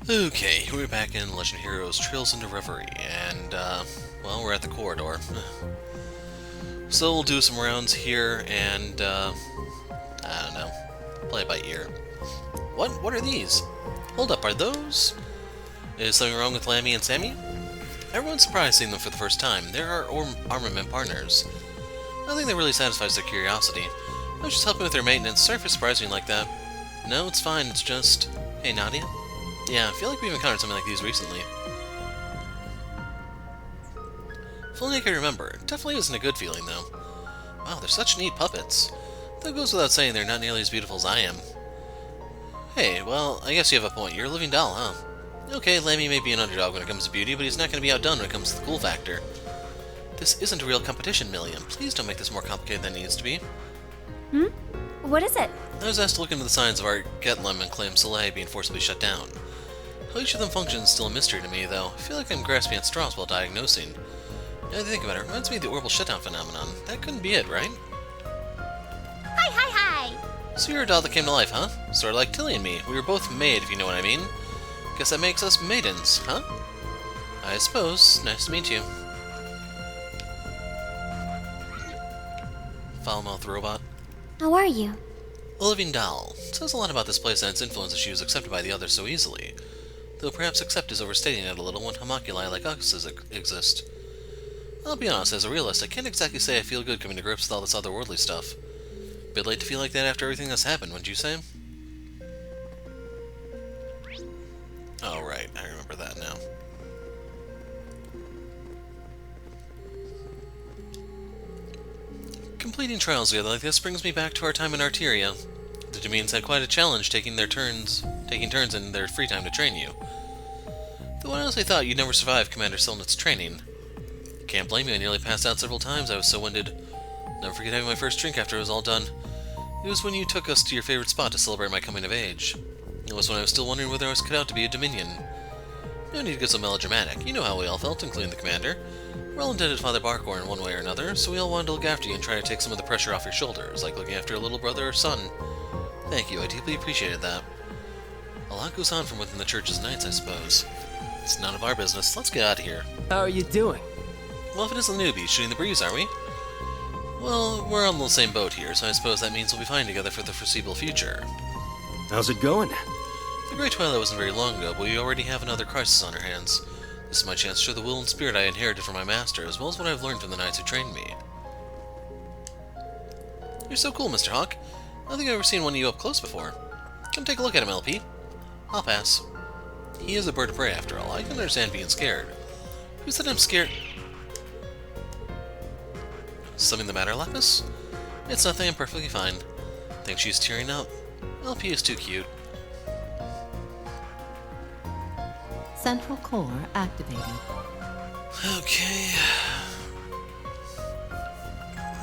Okay, we're back in Legend of Heroes Trails into Reverie, and, well, we're at the corridor. So we'll do some rounds here, and, I don't know, play it by ear. What? What are these? Hold up, are those? Is something wrong with Lammy and Sammy? Everyone's surprised seeing them for the first time. They're our armament partners. Nothing that really satisfies their curiosity. I was just helping with their maintenance. Sorry for surprising you like that. No, it's fine, it's just... Hey, Nadia? Yeah, I feel like we've encountered something like these recently. If only I could remember. It definitely isn't a good feeling, though. Wow, they're such neat puppets. That goes without saying they're not nearly as beautiful as I am. Hey, well, I guess you have a point. You're a living doll, huh? Okay, Lammy may be an underdog when it comes to beauty, but he's not going to be outdone when it comes to the cool factor. This isn't a real competition, Milliam. Please don't make this more complicated than it needs to be. Hmm? What is it? I was asked to look into the signs of Art Getlem and Clam Soleil being forcibly shut down. How each of them functions is still a mystery to me, though. I feel like I'm grasping at straws while diagnosing. Now that I think about it, it reminds me of the orbital shutdown phenomenon. That couldn't be it, right? Hi, hi, hi! So you're a doll that came to life, huh? Sort of like Tilly and me. We were both made, if you know what I mean. Guess that makes us maidens, huh? I suppose. Nice to meet you. Foul-mouthed robot. How are you? A living doll. It says a lot about this place and its influence that she was accepted by the others so easily. Though perhaps accept is overstating it a little when homunculi like us exist. I'll be honest, as a realist, I can't exactly say I feel good coming to grips with all this otherworldly stuff. Bit late to feel like that after everything that's happened, wouldn't you say? Oh, right, I remember that now. Completing trials together like this brings me back to our time in Arteria. The Demines had quite a challenge taking turns in their free time to train you. Though I honestly thought you'd never survive Commander Silnet's training. Can't blame you, I nearly passed out several times, I was so winded. Never forget having my first drink after it was all done. It was when you took us to your favorite spot to celebrate my coming of age. It was when I was still wondering whether I was cut out to be a Dominion. No need to get so melodramatic, you know how we all felt, including the Commander. We're all indebted to Father Barcor in one way or another, so we all wanted to look after you and try to take some of the pressure off your shoulders, like looking after a little brother or son. Thank you, I deeply appreciated that. A lot goes on from within the Church's Knights, I suppose. It's none of our business, let's get out of here. How are you doing? Well, if it isn't the newbies shooting the breeze, are we? Well, we're on the same boat here, so I suppose that means we'll be fine together for the foreseeable future. How's it going? The Great Twilight wasn't very long ago, but we already have another crisis on our hands. This is my chance to show the will and spirit I inherited from my master, as well as what I've learned from the knights who trained me. You're so cool, Mr. Hawk. I don't think I've ever seen one of you up close before. Come take a look at him, LP. I'll pass. He is a bird of prey, after all. I can understand being scared. Who said I'm scared? Something the matter, Lapis? It's nothing, I'm perfectly fine. Think she's tearing up. LP is too cute. Central core activated. Okay.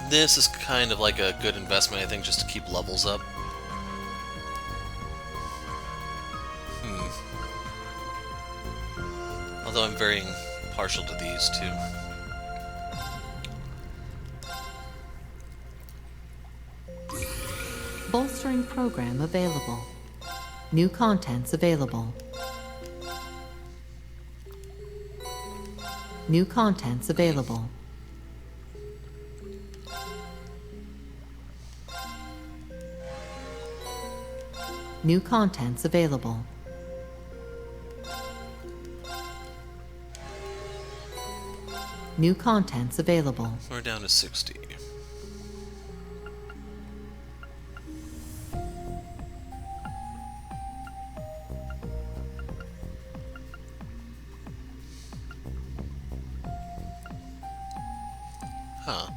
This is kind of like a good investment, I think, just to keep levels up. Although I'm very partial to these two. Bolstering program available. New contents available. New contents available. New contents available. New contents available. We're down to 60. Huh.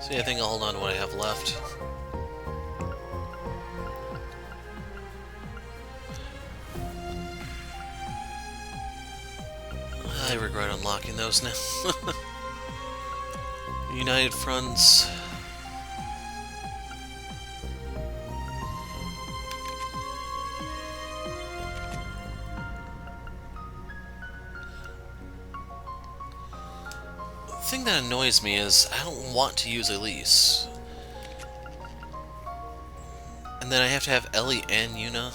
See, I think I'll hold on to what I have left. I regret unlocking those now. United Fronts. thing that annoys me is I don't want to use Elise. And then I have to have Ellie and Yuna.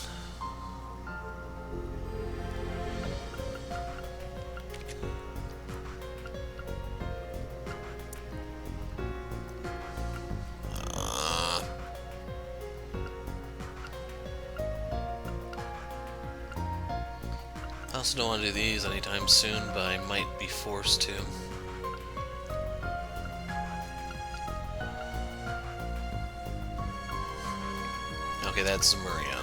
I also don't want to do these anytime soon, but I might be forced to. Okay, that's Maria.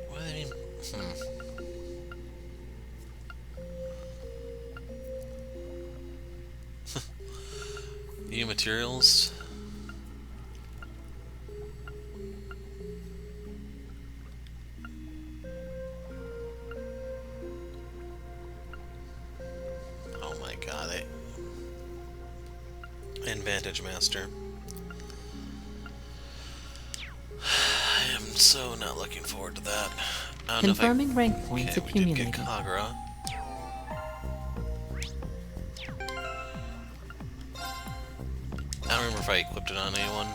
What do they mean? New materials. Oh my god, Advantage Master. I am so not looking forward to that. I don't Confirming know if rank points okay, we did accumulated. get Kagura. I don't remember if I equipped it on anyone.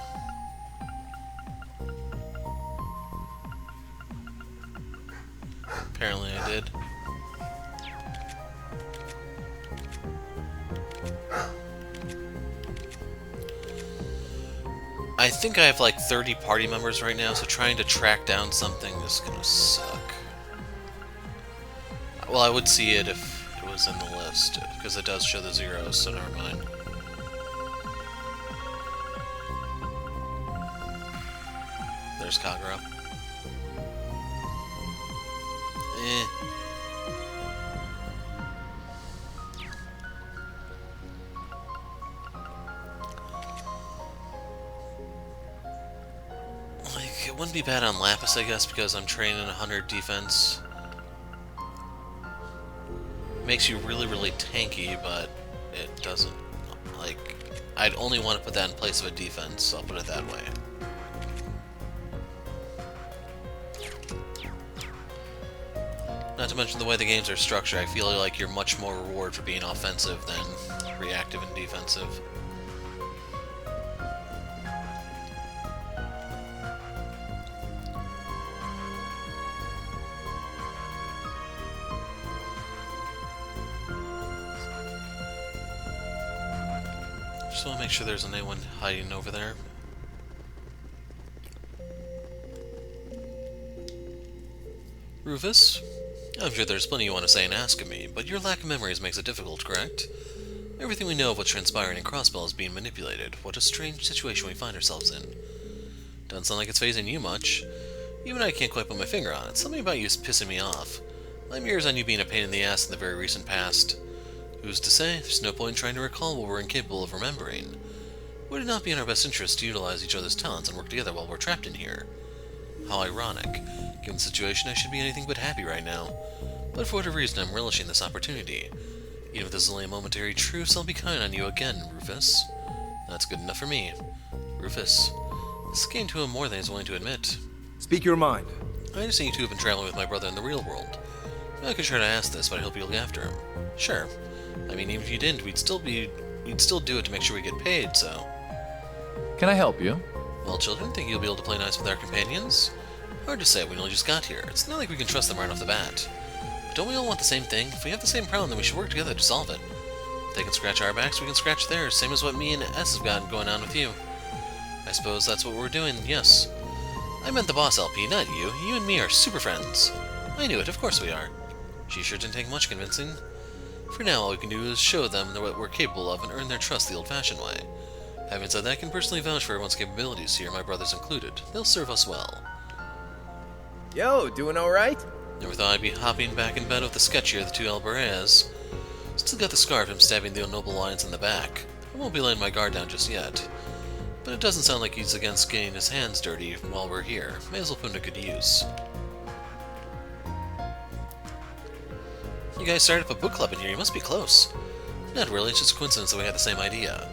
Apparently I did. I think I have like 30 party members right now, so trying to track down something is gonna suck. Well, I would see it if it was in the list, because it does show the zeros, so never mind. There's Kagura. Eh. Like, it wouldn't be bad on Lapis, I guess, because I'm training 100 defense. Makes you really, really tanky, but it doesn't, like, I'd only want to put that in place of a defense, I'll put it that way. Not to mention the way the games are structured, I feel like you're much more reward for being offensive than reactive and defensive. Just want to make sure there's anyone hiding over there. Rufus? I'm sure there's plenty you want to say and ask of me, but your lack of memories makes it difficult, correct? Everything we know of what's transpiring in Crossbell is being manipulated. What a strange situation we find ourselves in. Doesn't sound like it's phasing you much. Even I can't quite put my finger on it. Something about you is pissing me off. I'm years on you being a pain in the ass in the very recent past. Who's to say? There's no point in trying to recall what we're incapable of remembering. Would it not be in our best interest to utilize each other's talents and work together while we're trapped in here? How ironic. Given the situation, I should be anything but happy right now. But for whatever reason, I'm relishing this opportunity. Even if this is only a momentary truce, I'll be kind on you again, Rufus. That's good enough for me. Rufus, this came to him more than he's willing to admit. Speak your mind. I understand you two have been traveling with my brother in the real world. I could try to ask this, but I hope you'll look after him. Sure. I mean, even if you didn't, we'd still do it to make sure we get paid, so... Can I help you? Well, children, think you'll be able to play nice with our companions? Hard to say, we only just got here. It's not like we can trust them right off the bat. But don't we all want the same thing? If we have the same problem, then we should work together to solve it. If they can scratch our backs, we can scratch theirs, same as what me and S have got going on with you. I suppose that's what we're doing, yes. I meant the boss LP, not you. You and me are super friends. I knew it, of course we are. She sure didn't take much convincing. For now, all we can do is show them what we're capable of and earn their trust the old-fashioned way. Having said that, I can personally vouch for everyone's capabilities here, my brothers included. They'll serve us well. Yo, doing alright? Never thought I'd be hopping back in bed with the sketchier of the two Alvarez. Still got the scar from stabbing the noble lions in the back. I won't be laying my guard down just yet. But it doesn't sound like he's against getting his hands dirty while we're here. May as well put him to good use. You guys started up a book club in here, you must be close. Not really, it's just a coincidence that we had the same idea.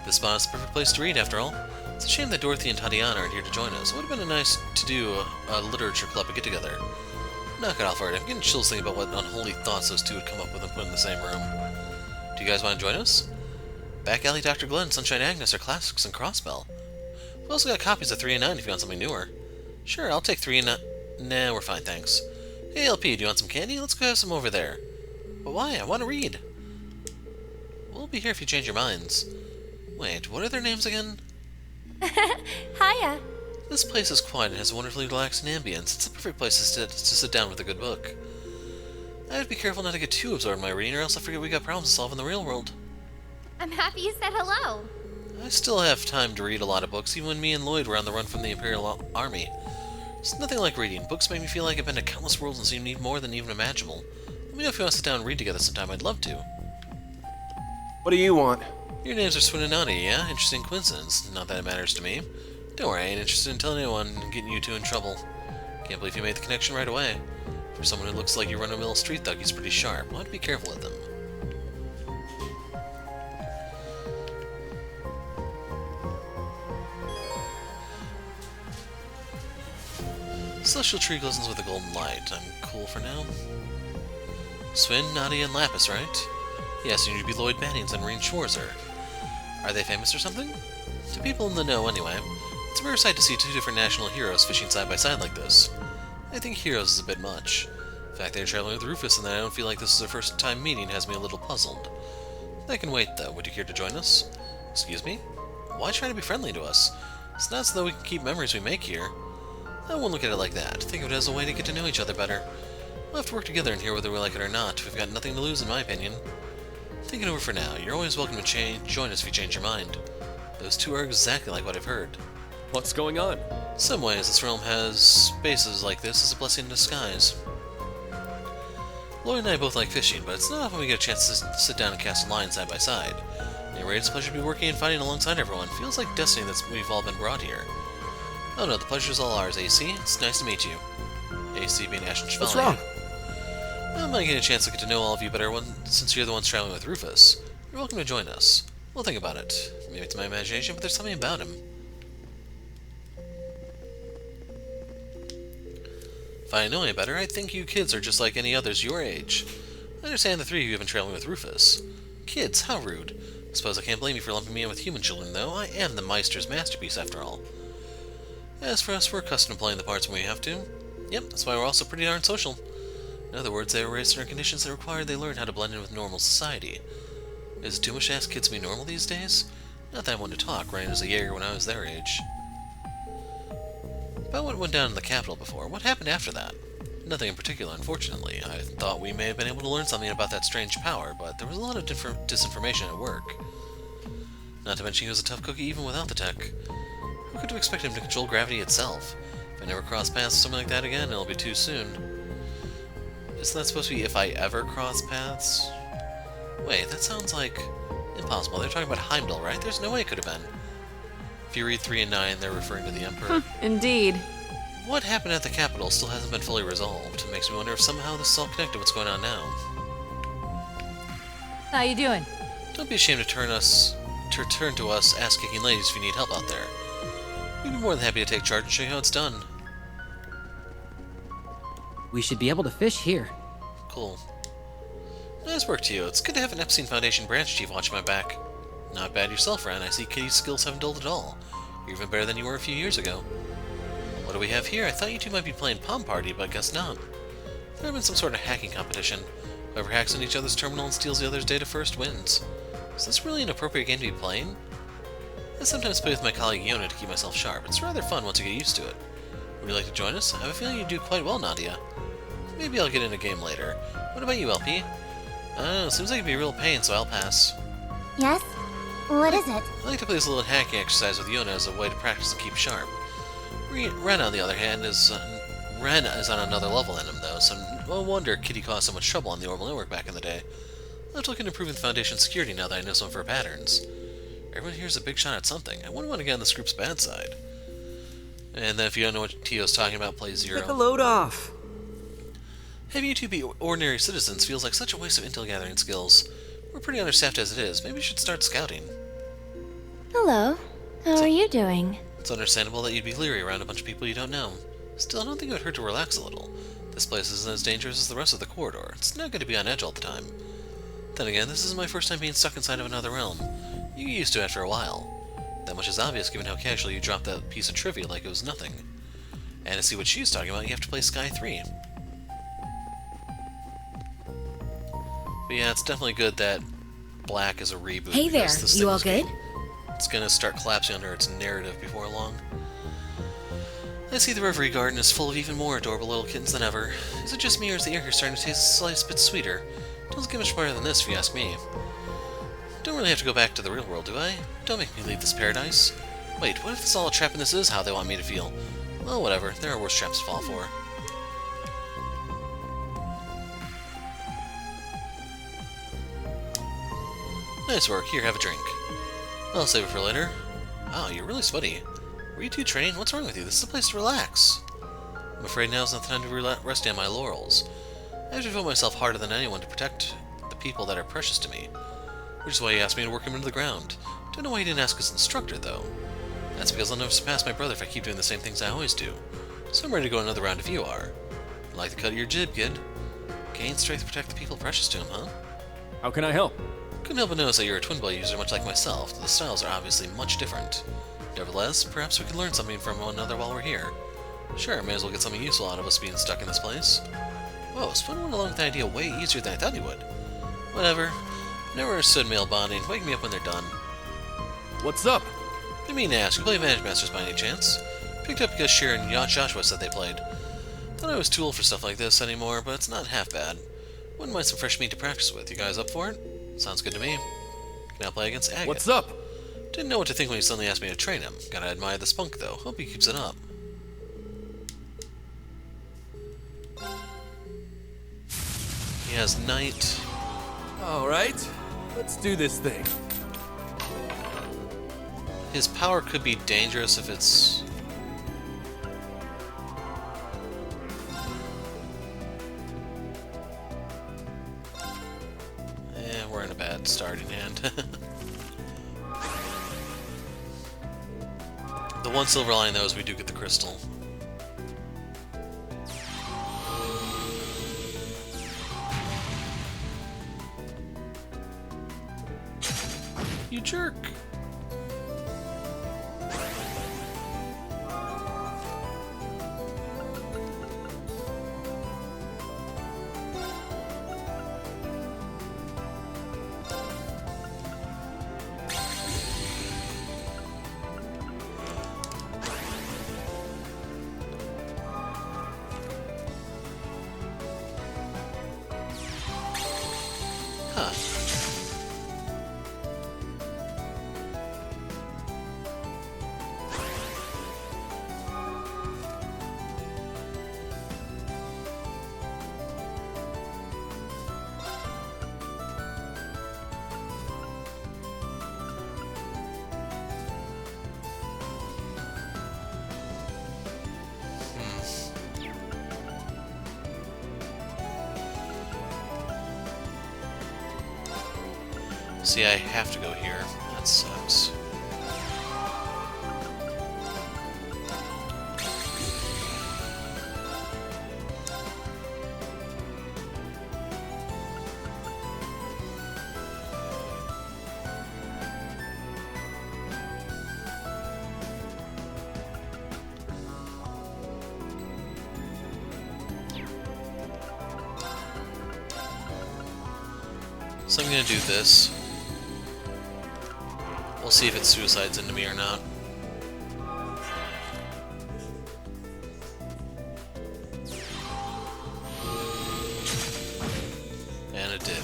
This spot is the perfect place to read, after all. It's a shame that Dorothy and Tatiana aren't here to join us. It would have been nice to do a literature club get-together. Knock it off, Art. I'm getting chills thinking about what unholy thoughts those two would come up with and put in the same room. Do you guys want to join us? Back Alley, Dr. Glenn, Sunshine Agnes are classics and Crossbell. We've also got copies of 3 and 9 if you want something newer. Sure, I'll take 3 and 9. Nah, we're fine, thanks. Hey, LP, do you want some candy? Let's go have some over there. But why? I want to read. We'll be here if you change your minds. Wait, what are their names again? Hiya. This place is quiet and has a wonderfully relaxing ambience. It's the perfect place to sit down with a good book. I have to be careful not to get too absorbed in my reading, or else I forget we got problems to solve in the real world. I'm happy you said hello. I still have time to read a lot of books, even when me and Lloyd were on the run from the Imperial Army. It's nothing like reading. Books make me feel like I've been to countless worlds and seem to need more than even imaginable. Let me know if you want to sit down and read together sometime. I'd love to. What do you want? Your names are Swin and Naughty, yeah? Interesting coincidence. Not that it matters to me. Don't worry, I ain't interested in telling anyone and getting you two in trouble. Can't believe you made the connection right away. For someone who looks like you run-of-the-mill street thug, he's pretty sharp. We'll have to be careful with him. Celestial tree glistens with a golden light. I'm cool for now. Swin, Nadia, and Lapis, right? Yes, you need to be Lloyd Bannings and Reen Schwarzer. Are they famous or something? To people in the know, anyway. It's a rare sight to see 2 different national heroes fishing side by side like this. I think heroes is a bit much. The fact they're traveling with Rufus and that I don't feel like this is their first time meeting has me a little puzzled. That can wait, though. Would you care to join us? Excuse me? Why try to be friendly to us? It's not so that we can keep memories we make here. I won't look at it like that. Think of it as a way to get to know each other better. We'll have to work together in here whether we like it or not. We've got nothing to lose, in my opinion. Think it over for now. You're always welcome to join us if you change your mind. Those two are exactly like what I've heard. What's going on? In some ways, this realm has spaces like this as a blessing in disguise. Lloyd and I both like fishing, but it's not often we get a chance to sit down and cast a line side by side. At any rate, it's a pleasure to be working and fighting alongside everyone. Feels like destiny that we've all been brought here. Oh no, the pleasure's all ours, AC. It's nice to meet you. AC being Ashton Chevalier. What's wrong? I might get a chance to get to know all of you better since you're the ones traveling with Rufus. You're welcome to join us. We'll think about it. Maybe it's my imagination, but there's something about him. If I know any better, I think you kids are just like any others your age. I understand the 3 of you have been traveling with Rufus. Kids, how rude. I suppose I can't blame you for lumping me in with human children, though. I am the Meister's masterpiece, after all. As for us, we're accustomed to playing the parts when we have to. Yep, that's why we're also pretty darn social. In other words, they were raised under conditions that required they learn how to blend in with normal society. Is it too much to ask kids to be normal these days? Not that I wanted to talk, running as a Jaeger when I was their age. About what went down in the capital before, what happened after that? Nothing in particular, unfortunately. I thought we may have been able to learn something about that strange power, but there was a lot of disinformation at work. Not to mention he was a tough cookie even without the tech. Who could have expected him to control gravity itself? If I never cross paths with something like that again, it'll be too soon. Isn't that supposed to be if I ever cross paths? Wait, that sounds like impossible. They're talking about Heimdall, right? There's no way it could have been. If you read 3 and 9, they're referring to the Emperor. Indeed. What happened at the capital still hasn't been fully resolved. It makes me wonder if somehow this is all connected to what's going on now. How you doing? Don't be ashamed to turn to us ass-kicking ladies if you need help out there. We'd be more than happy to take charge and show you how it's done. We should be able to fish here. Cool. Nice work to you. It's good to have an Epstein Foundation branch chief watching my back. Not bad yourself, Ran. I see Kitty's skills haven't dulled at all. You're even better than you were a few years ago. What do we have here? I thought you two might be playing Palm Party, but guess not. There have been some sort of hacking competition. Whoever hacks into each other's terminal and steals the other's data first wins. Is this really an appropriate game to be playing? I sometimes play with my colleague Yona to keep myself sharp. It's rather fun once you get used to it. Would you like to join us? I have a feeling you do quite well, Nadia. Maybe I'll get in a game later. What about you, LP? Seems like it'd be a real pain, so I'll pass. Yes? What is it? I like to play this little hacking exercise with Yona as a way to practice and keep sharp. Ren, on the other hand, is on another level than him, though, so no wonder Kitty caused so much trouble on the orbital network back in the day. I'll have to look into improving the Foundation's security now that I know some of her patterns. Everyone here's a big shot at something. I wouldn't want to get on this group's bad side. And then if you don't know what Tio's talking about, play 0. Take a load off. Having you two be ordinary citizens feels like such a waste of intel gathering skills. We're pretty understaffed as it is. Maybe we should start scouting. Hello. How are you doing? It's understandable that you'd be leery around a bunch of people you don't know. Still, I don't think it would hurt to relax a little. This place isn't as dangerous as the rest of the corridor. It's not good to be on edge all the time. Then again, this isn't my first time being stuck inside of another realm. You get used to it after a while. That much is obvious given how casually you dropped that piece of trivia like it was nothing. And to see what she's talking about, you have to play Sky 3. But yeah, it's definitely good that Black is a reboot. Hey there, because this you thing all is good? It's gonna start collapsing under its narrative before long. I see the Reverie Garden is full of even more adorable little kittens than ever. Is it just me, or is the air here starting to taste a slight bit sweeter? Doesn't get much better than this, if you ask me. Don't really have to go back to the real world, do I? Don't make me leave this paradise. Wait, what if this is all a trap and this is how they want me to feel? Well, whatever. There are worse traps to fall for. Nice work. Here, have a drink. I'll save it for later. Wow, you're really sweaty. Were you 2 training? What's wrong with you? This is a place to relax. I'm afraid now's not the time to rest on my laurels. I have to devote myself harder than anyone to protect the people that are precious to me. Which is why he asked me to work him into the ground. Don't know why he didn't ask his instructor, though. That's because I'll never surpass my brother if I keep doing the same things I always do. So I'm ready to go another round if you are. Like the cut of your jib, kid. Gain strength to protect the people precious to him, huh? How can I help? Couldn't help but notice that you're a twin blade user much like myself, though the styles are obviously much different. Nevertheless, perhaps we can learn something from one another while we're here. Sure, may as well get something useful out of us being stuck in this place. Whoa, Spin went along with the idea way easier than I thought he would. Whatever. Never understood male bonding. Wake me up when they're done. What's up? Didn't mean to ask, you play Advantage Masters by any chance? Picked up because Sheer and Joshua said they played. Thought I was too old for stuff like this anymore, but it's not half bad. Wouldn't mind some fresh meat to practice with. You guys up for it? Sounds good to me. Can now play against Agate. What's up? Didn't know what to think when he suddenly asked me to train him. Gotta admire the spunk, though. Hope he keeps it up. He has Knight. Alright, let's do this thing. His power could be dangerous if it's... we're in a bad starting hand. The one silver lining, though, is we do get the crystal. You jerk! Huh. See, I have to go here. That sucks. So I'm gonna do this. We'll see if it suicides into me or not. And it did.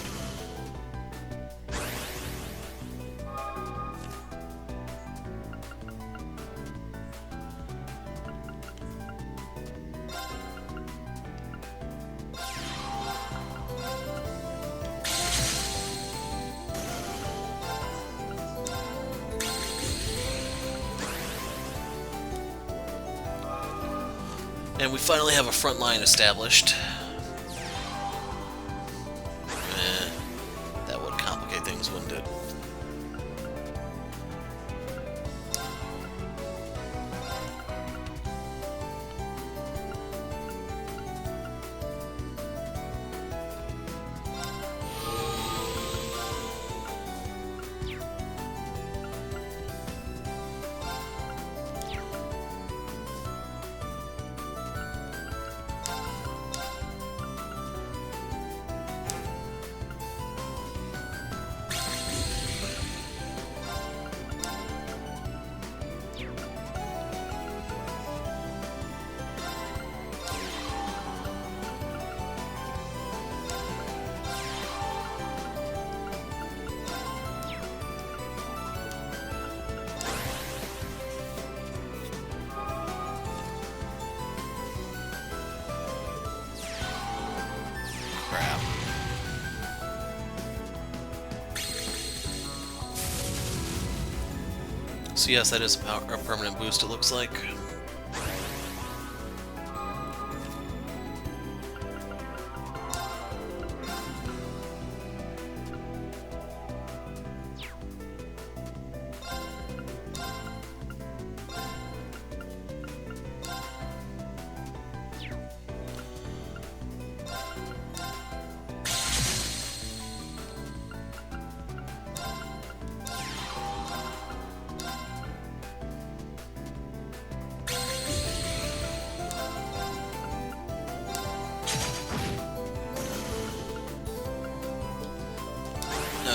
And we finally have a front line established. That would complicate things, wouldn't it? Crap. So yes, that is a permanent boost, it looks like.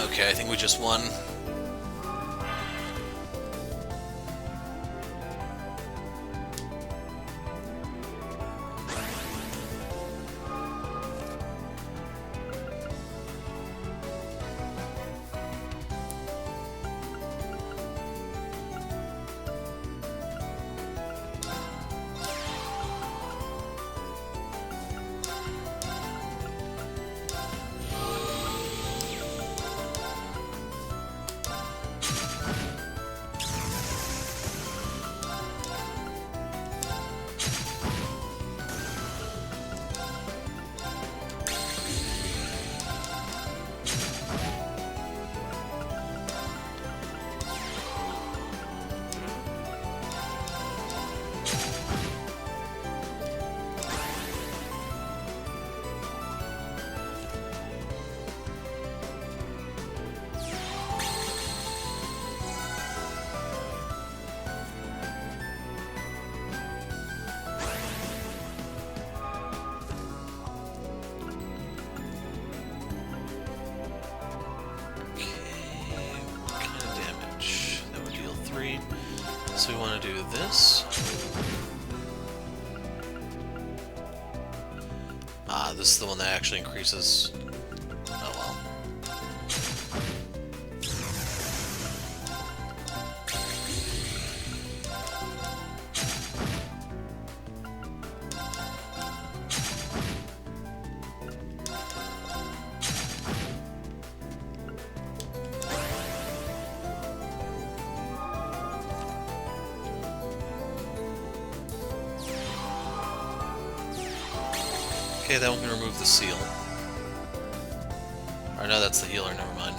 Okay, I think we just won. So we want to do this. Ah, this is the one that actually increases. Oh well. Okay, that one can remove the seal. Or no, that's the healer, never mind.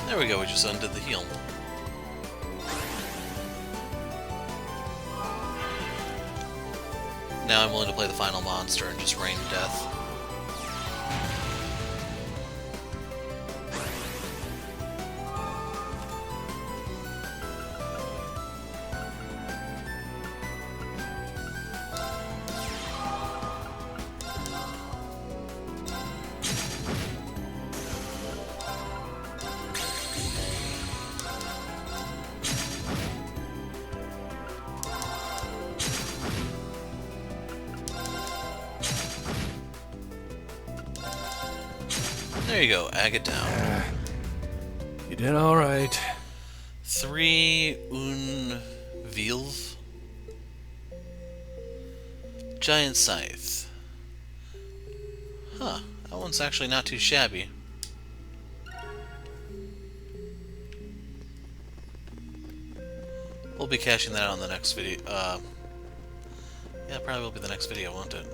There we go, we just undid the heal. Now I'm willing to play the final monster and just rain death. There you go, agate down. You did all right. 3 Vilv. Giant Scythe. Huh, that one's actually not too shabby. We'll be cashing that out on the next video. Yeah, probably will be the next video, won't it?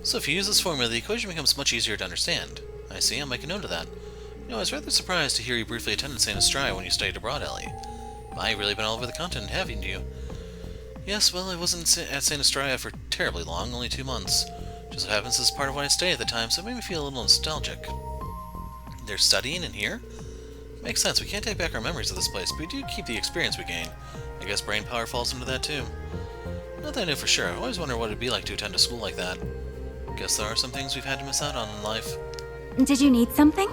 So if you use this formula, the equation becomes much easier to understand. I see, I'll make a note of that. You know, I was rather surprised to hear you briefly attended St. Estrella when you studied abroad, Ellie. My, you've really been all over the continent, haven't you? Yes, well, I wasn't at St. Estrella for terribly long, only 2 months. Just so happens this is part of what I studied at the time, so it made me feel a little nostalgic. They're studying in here? Makes sense. We can't take back our memories of this place, but we do keep the experience we gain. I guess brain power falls into that too. Not that I knew for sure. I always wondered what it'd be like to attend a school like that. Guess there are some things we've had to miss out on in life. Did you need something?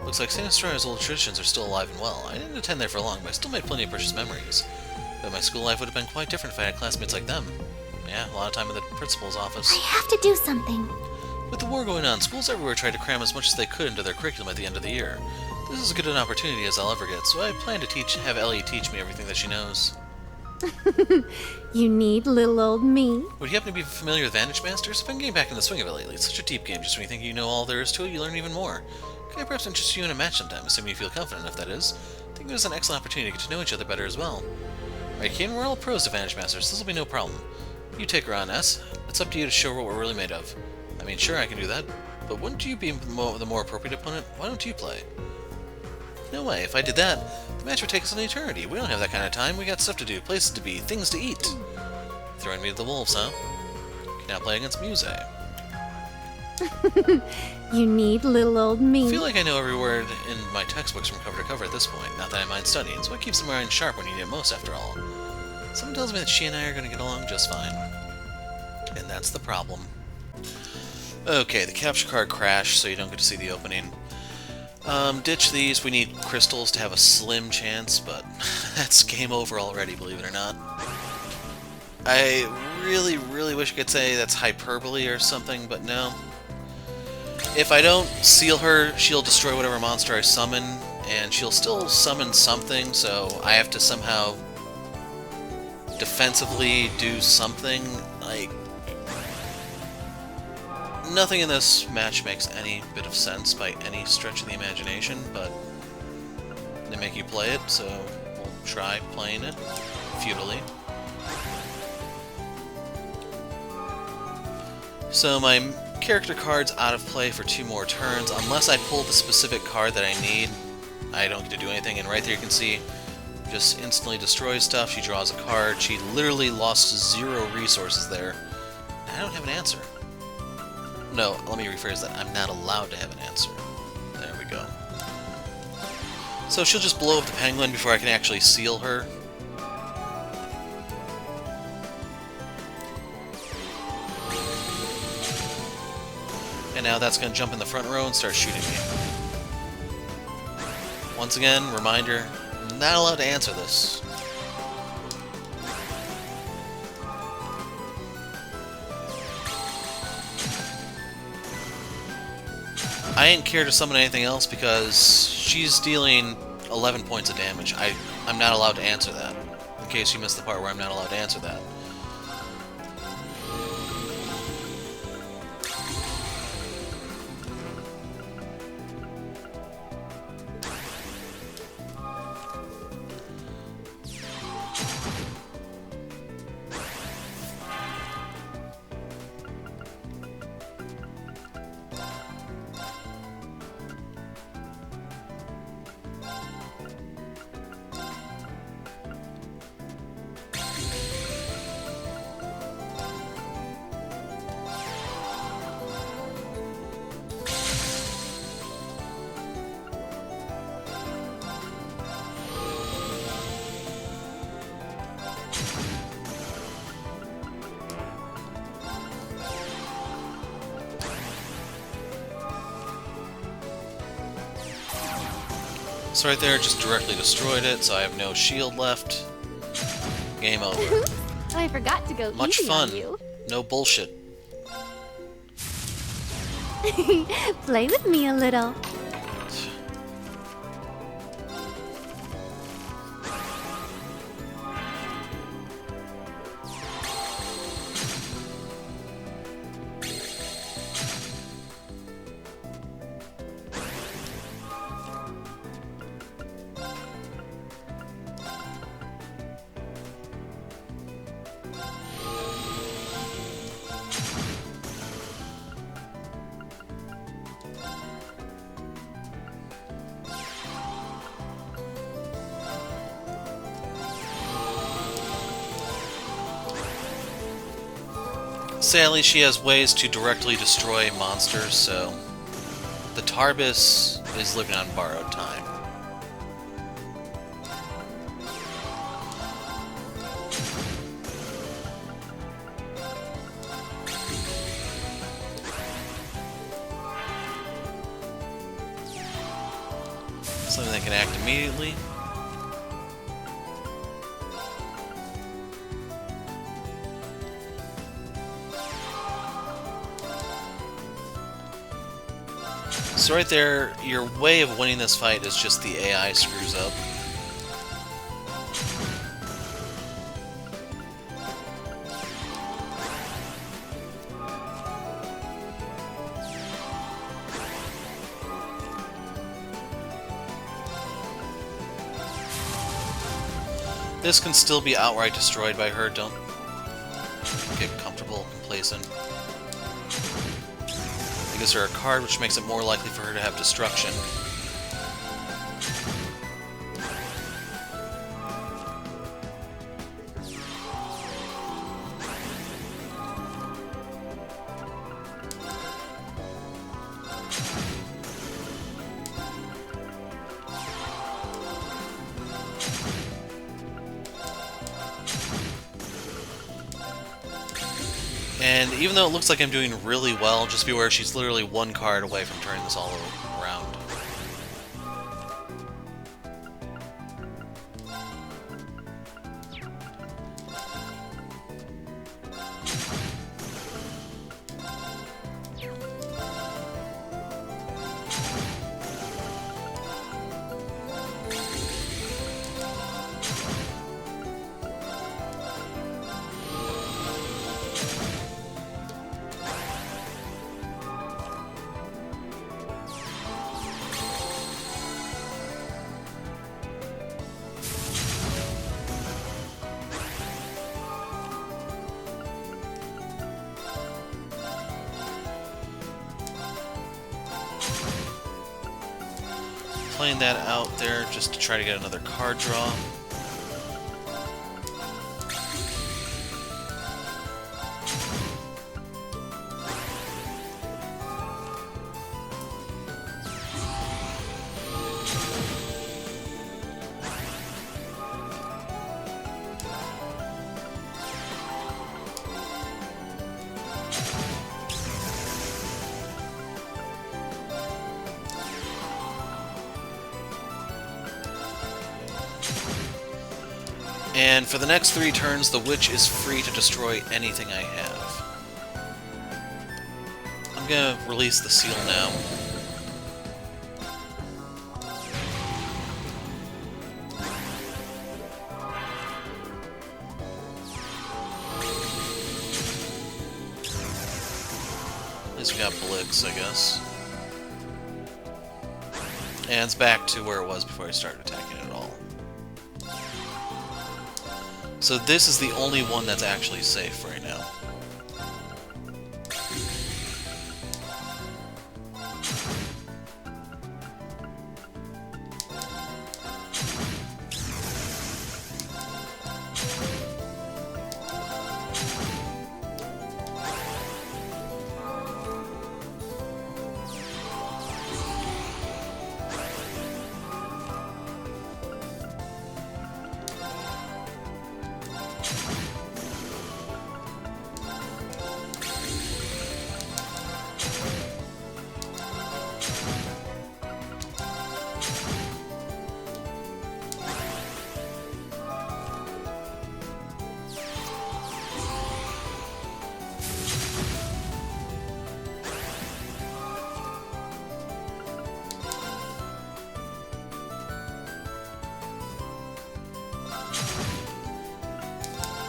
Looks like St. Astrona's old traditions are still alive and well. I didn't attend there for long, but I still made plenty of precious memories. But my school life would have been quite different if I had classmates like them. Yeah, a lot of time in the principal's office. I have to do something. With the war going on, schools everywhere tried to cram as much as they could into their curriculum at the end of the year. This is as good an opportunity as I'll ever get, so I plan to have Ellie teach me everything that she knows. You need little old me. Would you happen to be familiar with Vantage Masters? I've been getting back in the swing of it lately. It's such a deep game, just when you think you know all there is to it, you learn even more. Can I perhaps interest you in a match sometime, assuming you feel confident enough, that is? I think it was an excellent opportunity to get to know each other better as well. Alright, Kane, we're all pros to Vantage Masters. This will be no problem. You take her on, S. It's up to you to show her what we're really made of. I mean, sure, I can do that, but wouldn't you be the more appropriate opponent? Why don't you play? No way. If I did that, the match would take us an eternity. We don't have that kind of time. We got stuff to do, places to be, things to eat. Throwing me to the wolves, huh? Can now play against Muse. You need little old me. I feel like I know every word in my textbooks from cover to cover at this point. Not that I mind studying. So what keeps the mind sharp when you need it most, after all? Someone tells me that she and I are going to get along just fine. And that's the problem. Okay, the capture card crashed, so you don't get to see the opening. Ditch these. We need crystals to have a slim chance, but that's game over already, believe it or not. I really, really wish I could say that's hyperbole or something, but no. If I don't seal her, she'll destroy whatever monster I summon, and she'll still summon something, so I have to somehow defensively do something. Like, nothing in this match makes any bit of sense by any stretch of the imagination, but they make you play it, so we'll try playing it futilely. So my character card's out of play for 2 more turns. Unless I pull the specific card that I need, I don't get to do anything. And right there you can see, just instantly destroys stuff. She draws a card. She literally lost 0 resources there. I don't have an answer. No, let me rephrase that. I'm not allowed to have an answer. There we go. So she'll just blow up the penguin before I can actually seal her. And now that's going to jump in the front row and start shooting me. Once again, reminder, I'm not allowed to answer this. I didn't care to summon anything else because she's dealing 11 points of damage. I'm not allowed to answer that. In case you missed the part where I'm not allowed to answer that. So right there, just directly destroyed it, so I have no shield left. Game over. I forgot to go Much easy fun. on you. No bullshit. Play with me a little. Sadly, she has ways to directly destroy monsters, so the Tarbis is living on borrowed time. Something that can act immediately. So right there, your way of winning this fight is just the AI screws up. This can still be outright destroyed by her, don't get comfortable, complacent. It gives her a card, which makes it more likely for her to have destruction. And even though it looks like I'm doing really well, just be aware she's literally one card away from turning this all around. Playing that out there just to try to get another card draw. And for the next 3 turns, the witch is free to destroy anything I have. I'm gonna release the seal now. At least we got Blix, I guess. And it's back to where it was before I started attacking it all. So this is the only one that's actually safe right now.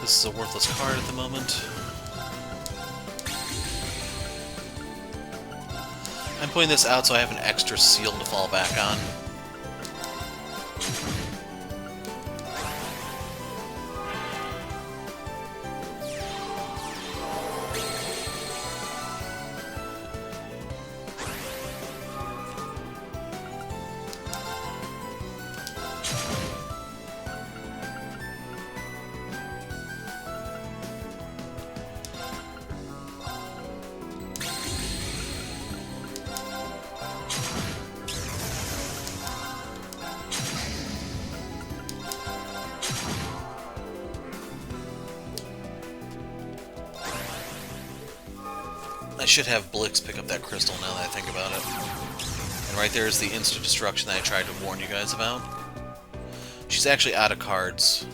This is a worthless card at the moment. I'm putting this out so I have an extra seal to fall back on. I should have Blix pick up that crystal now that I think about it. And right there is the instant destruction that I tried to warn you guys about. She's actually out of cards.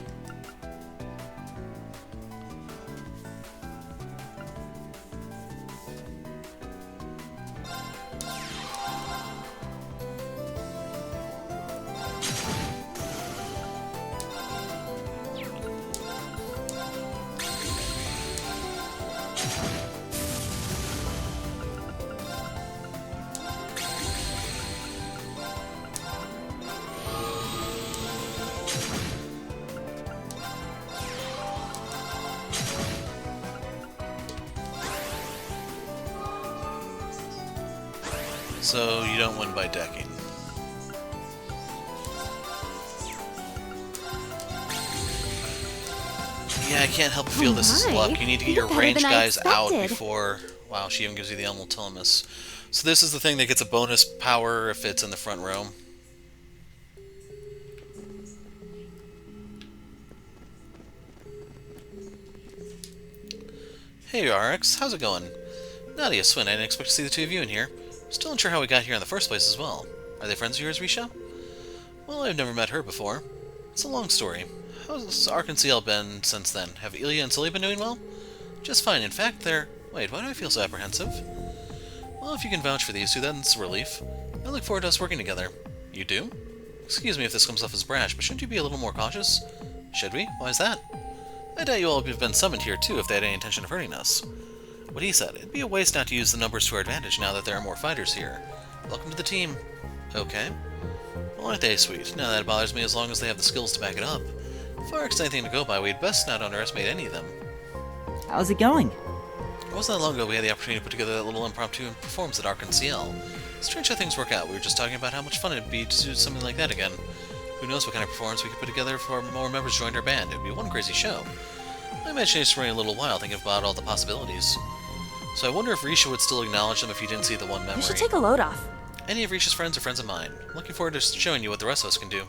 So you don't win by decking. Yeah, I can't help but feel this is my. luck. You need to get You're your better range than I guys out expected. before... Wow, she even gives you the Elmo Telemus. So this is the thing that gets a bonus power if it's in the front row. Hey RX, how's it going? Nadia, Swin, I didn't expect to see the two of you in here. Still unsure how we got here in the first place as well. Are they friends of yours, Risha? Well, I've never met her before. It's a long story. How's Arkansas been since then? Have Ilya and Sully been doing well? Just fine. In fact, they're... Wait, why do I feel so apprehensive? Well, if you can vouch for these two, that's a relief. I look forward to us working together. You do? Excuse me if this comes off as brash, but shouldn't you be a little more cautious? Should we? Why is that? I doubt you all have been summoned here, too, if they had any intention of hurting us. What he said, it'd be a waste not to use the numbers to our advantage now that there are more fighters here. Welcome to the team. Okay. Well, aren't they sweet? Now that bothers me as long as they have the skills to back it up. If RX anything to go by, we'd best not underestimate any of them. How's it going? It wasn't that long ago we had the opportunity to put together that little impromptu performance at Arkansas. Strange how things work out. We were just talking about how much fun it'd be to do something like that again. Who knows what kind of performance we could put together if more members joined our band. It'd be one crazy show. My imagination's running a little wild thinking about all the possibilities. So I wonder if Risha would still acknowledge them if you didn't see the one memory. You should take a load off. Any of Risha's friends are friends of mine. I'm looking forward to showing you what the rest of us can do.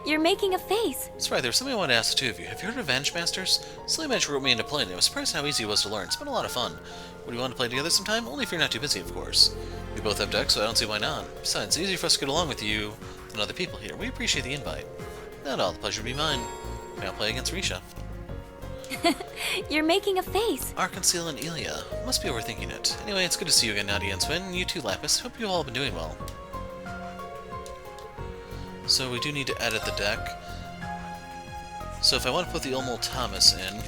You're making a face. That's right, there's something I wanted to ask the two of you. Have you heard of Vanish Masters? Silly Match wrote me into playing it. I was surprised how easy it was to learn. It's been a lot of fun. Would you want to play together sometime? Only if you're not too busy, of course. We both have decks, so I don't see why not. Besides, it's easier for us to get along with you than other people here. We appreciate the invite. Not all, the pleasure would be mine. May I play against Risha? You're making a face. Arkansas and Ilya. Must be overthinking it. Anyway, it's good to see you again, Nadia and Swin. You too, Lapis. Hope you've all been doing well. So we do need to edit the deck. So if I want to put the Elmo Thomas in,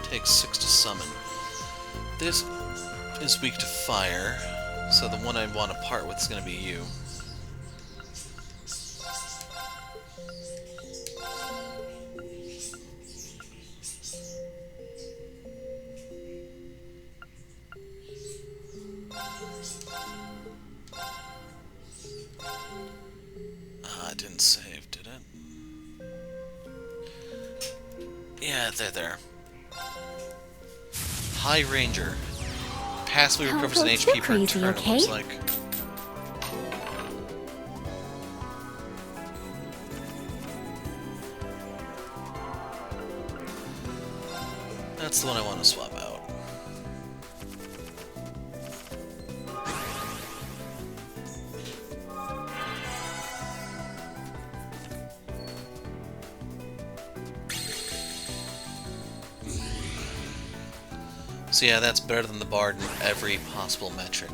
takes 6 to summon. This is weak to fire, so the one I want to part with is going to be you. It didn't save, did it? Yeah, there. High Ranger. Passively Don't recovers an go HP too per crazy, turn, it okay? looks like. That's the one I want to swap out. So yeah, that's better than the Bard in every possible metric.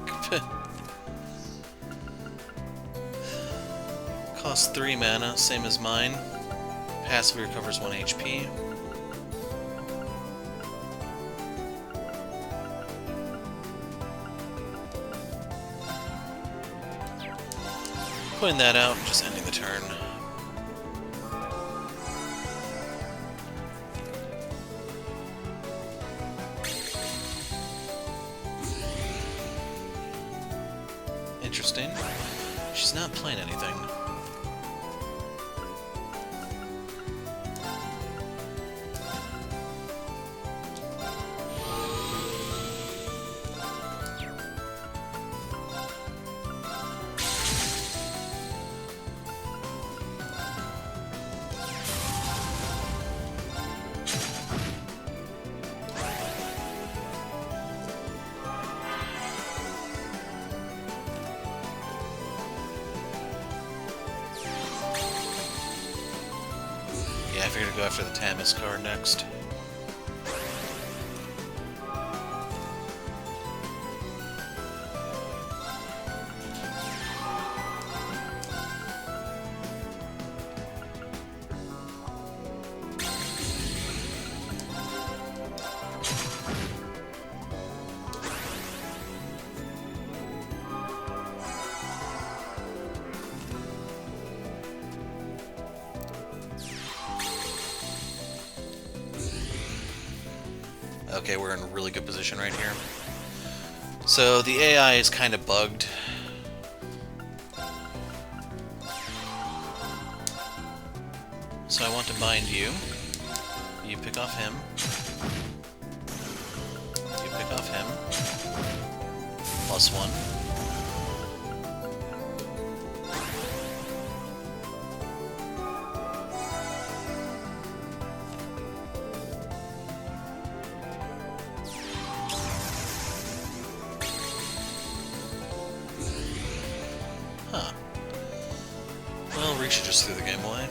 Costs 3 mana, same as mine. Passively recovers 1 HP. Putting that out and just ending the turn. Interesting. She's not playing anything. Yeah, I figured to go after the Tamis card next. Okay, we're in a really good position right here. So the AI is kind of bugged. So I want to bind you. You pick off him. You pick off him. +1. Huh. Well, Risha just threw the game away.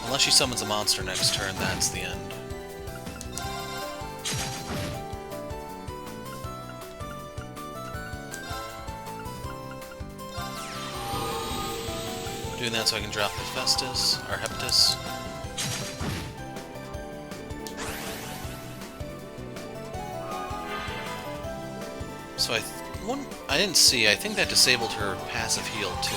Unless she summons a monster next turn, that's the end. Doing that so I can drop Hephaestus, or Heptus. So I didn't see. I think that disabled her passive heal too.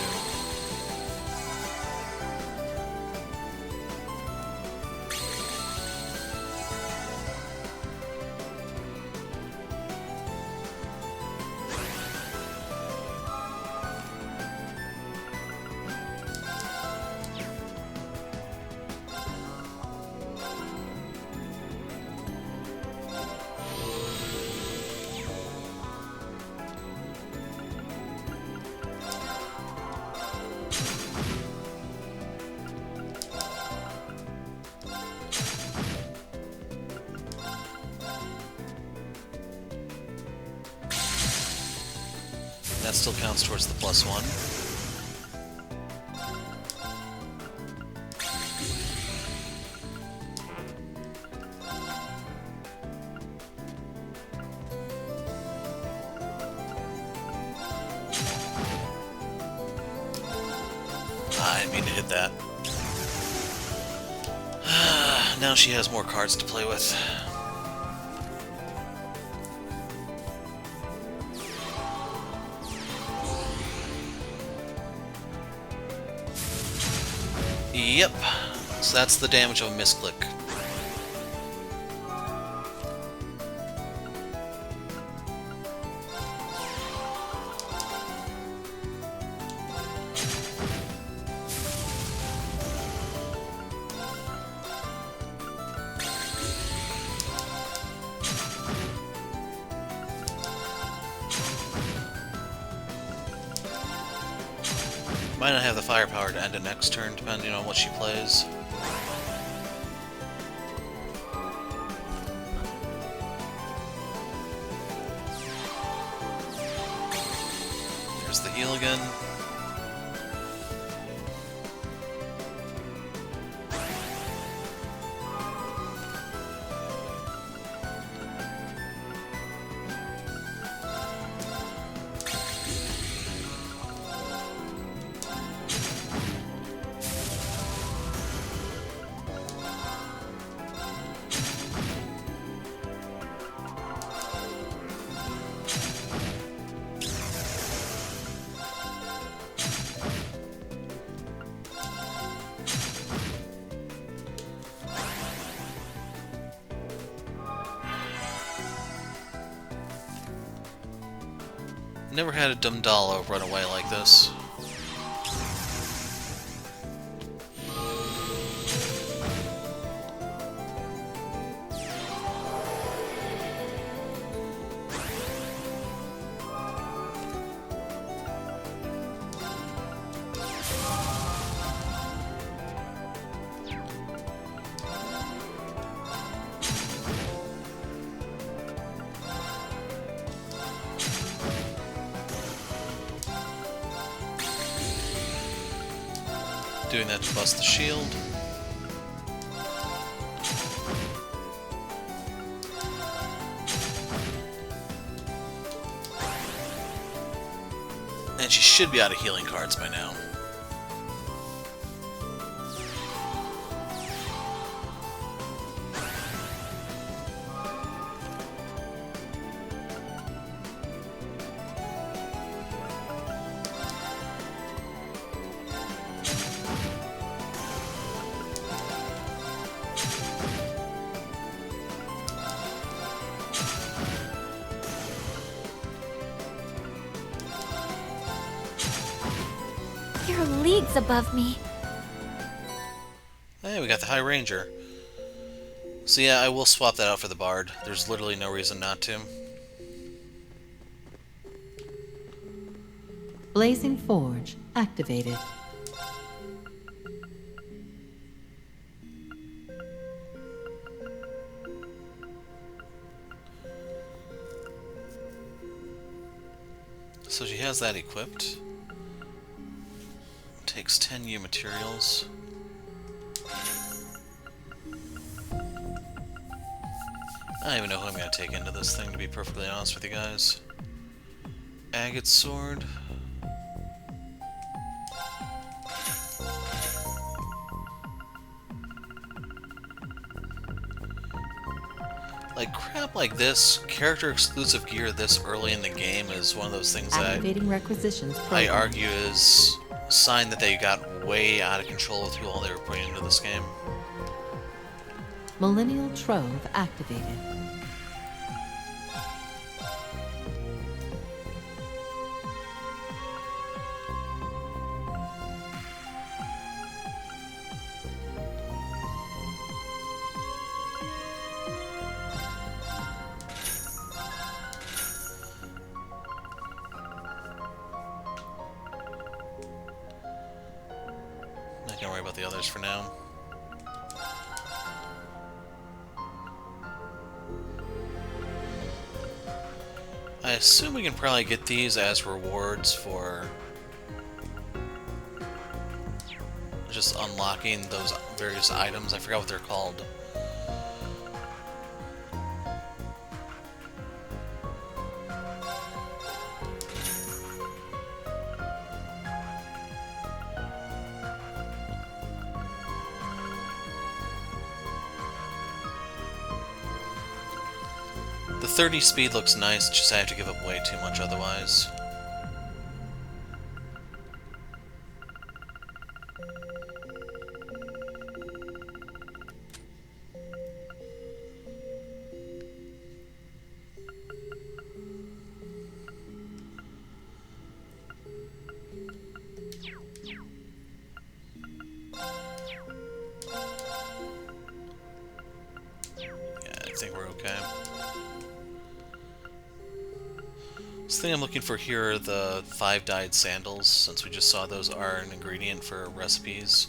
That still counts towards the +1. I didn't mean to hit that. Now she has more cards to play with. Yep. So that's the damage of a misclick. Might not have the firepower to end it next turn, depending on what she plays. There's the heal again. Never had a Dumdalo run away like this. Doing that to bust the shield. And she should be out of healing cards by now. You're leagues above me. Hey, we got the High Ranger. So yeah, I will swap that out for the Bard. There's literally no reason not to. Blazing Forge activated. So she has that equipped. Takes 10 U materials. I don't even know who I'm going to take into this thing, to be perfectly honest with you guys. Agate Sword. Like, crap like this, character-exclusive gear this early in the game is one of those things that Activating requisitions I program. argue is a sign that they got way out of control with who all they were putting into this game. Millennial Trove activated. Not gonna worry about the others for now. I assume we can probably get these as rewards for just unlocking those various items. I forgot what they're called. The 30 speed looks nice, just I have to give up way too much otherwise. Yeah, I think we're okay. This thing I'm looking for here are the 5-dyed sandals, since we just saw those are an ingredient for recipes.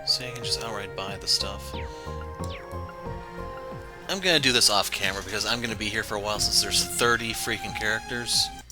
So you can just outright buy the stuff. I'm gonna do this off camera because I'm gonna be here for a while since there's 30 freaking characters.